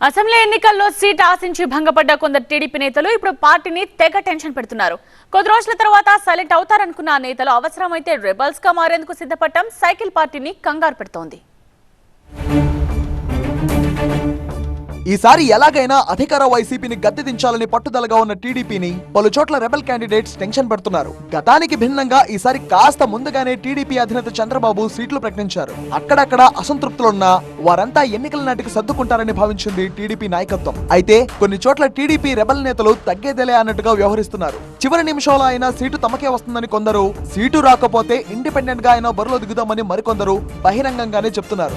Assembly ఎన్నికల్లో seat ఆశించి భంగపడ్డ కొందరు టీడీపీ నేతలు ఇప్పుడు పార్టీని తెగ టెన్షన్ పెడుతున్నారు. కొద్ది రోజుల తర్వాత సైలెంట్ అవుతారనుకున్న నేతలు అవసరమైతే రెబల్స్ గా మారేందుకు సిద్ధపడటం సైకిల్ పార్టీని కంగారు పెడుతోంది. ఈసారి ఎలాగైనా అధికార వైసీపీని గద్దెదించాలని పట్టుదలగా ఉన్న టీడీపీని పలు చోట్ల రెబల్ క్యాండిడేట్స్ టెన్షన్ పెడుతున్నారు. గతానికి భిన్నంగా ఈసారి కాస్త ముందుగానే టీడీపీ అధినేత చంద్రబాబు సీట్లు ప్రకటించారు. అక్కడక్కడ అసంతృప్తులున్నా వారంతా ఎన్నికల నాటికి సర్దుకుంటారని భావించింది టీడీపీ నాయకత్వం. అయితే కొన్ని చోట్ల టీడీపీ రెబల్ నేతలు తగ్గేదేలే అన్నట్టుగా వ్యవహరిస్తున్నారు. చివరి నిమిషంలో అయినా సీటు తమకే వస్తుందని కొందరు, సీటు రాకపోతే ఇండిపెండెంట్ గా అయినా బరిలో దిగుదామని మరికొందరు బహిరంగంగానే చెప్తున్నారు.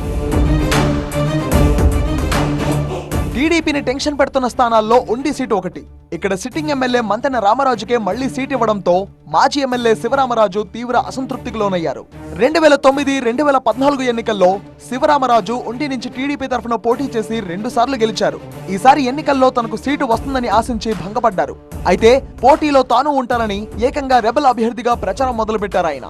టీడీపీని టెన్షన్ పెడుతున్న స్థానాల్లో ఉండి సీటు ఒకటి. ఇక్కడ సిట్టింగ్ ఎమ్మెల్యే మంతెన రామరాజుకే మళ్లీ సీట్ ఇవ్వడంతో మాజీ ఎమ్మెల్యే శివరామరాజు తీవ్ర అసంతృప్తికి లోనయ్యారు. 2009-2014 ఎన్నికల్లో శివరామరాజు ఉండి నుంచి టీడీపీ తరఫున పోటీ చేసి 2 సార్లు గెలిచారు. ఈసారి ఎన్నికల్లో తనకు సీటు వస్తుందని ఆశించి భంగపడ్డారు. అయితే పోటీలో తాను ఉంటానని ఏకంగా రెబల్ అభ్యర్థిగా ప్రచారం మొదలుపెట్టారు ఆయన.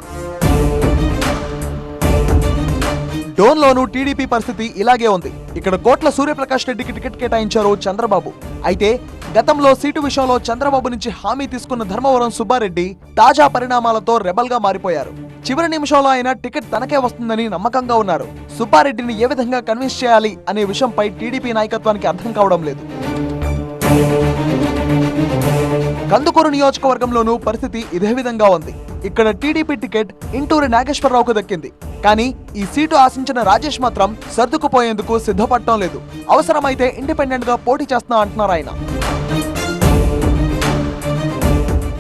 డోన్లోనూ టీడీపీ పరిస్థితి ఇలాగే ఉంది. ఇక్కడ కోట్ల సూర్యప్రకాష్ రెడ్డికి టికెట్ కేటాయించారు చంద్రబాబు. అయితే గతంలో సీటు విషయంలో చంద్రబాబు నుంచి హామీ తీసుకున్న ధర్మవరం సుబ్బారెడ్డి తాజా పరిణామాలతో రెబల్ గా మారిపోయారు. చివరి నిమిషంలో అయినా టికెట్ తనకే వస్తుందని నమ్మకంగా ఉన్నారు. సుబ్బారెడ్డిని ఏ విధంగా కన్విన్స్ చేయాలి అనే విషయంపై టీడీపీ నాయకత్వానికి అర్థం కావడం లేదు. కందుకూరు నియోజకవర్గంలోనూ పరిస్థితి ఇదే విధంగా ఉంది. ఇక్కడ టీడీపీ టికెట్ ఇంటూరి నాగేశ్వరరావుకు దక్కింది. కానీ ఈ సీటు ఆశించిన రాజేష్ మాత్రం సర్దుకుపోయేందుకు సిద్ధపడటం లేదు. అవసరమైతే ఇండిపెండెంట్ గా పోటీ చేస్తున్నా అంటున్నారు ఆయన.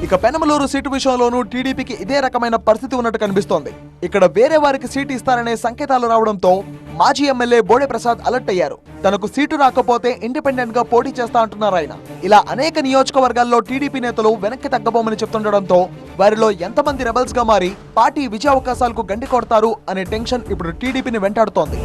ఇక పెనమలూరు సీటు విషయంలోనూ టీడీపీకి ఇదే రకమైన పరిస్థితి ఉన్నట్టు కనిపిస్తోంది. ఇక్కడ వేరే వారికి సీటు ఇస్తారనే సంకేతాలు రావడంతో మాజీ ఎమ్మెల్యే బోడే ప్రసాద్ అలర్ట్ అయ్యారు. తనకు సీటు రాకపోతే ఇండిపెండెంట్ గా పోటీ చేస్తా అంటున్నారు ఆయన. ఇలా అనేక నియోజకవర్గాల్లో టీడీపీ నేతలు వెనక్కి తగ్గబోమని చెప్తుండడంతో వారిలో ఎంతమంది రెబల్స్ గా మారి పార్టీ విజయావకాశాలకు గండి కొడతారు అనే టెన్షన్ ఇప్పుడు టీడీపీని వెంటాడుతోంది.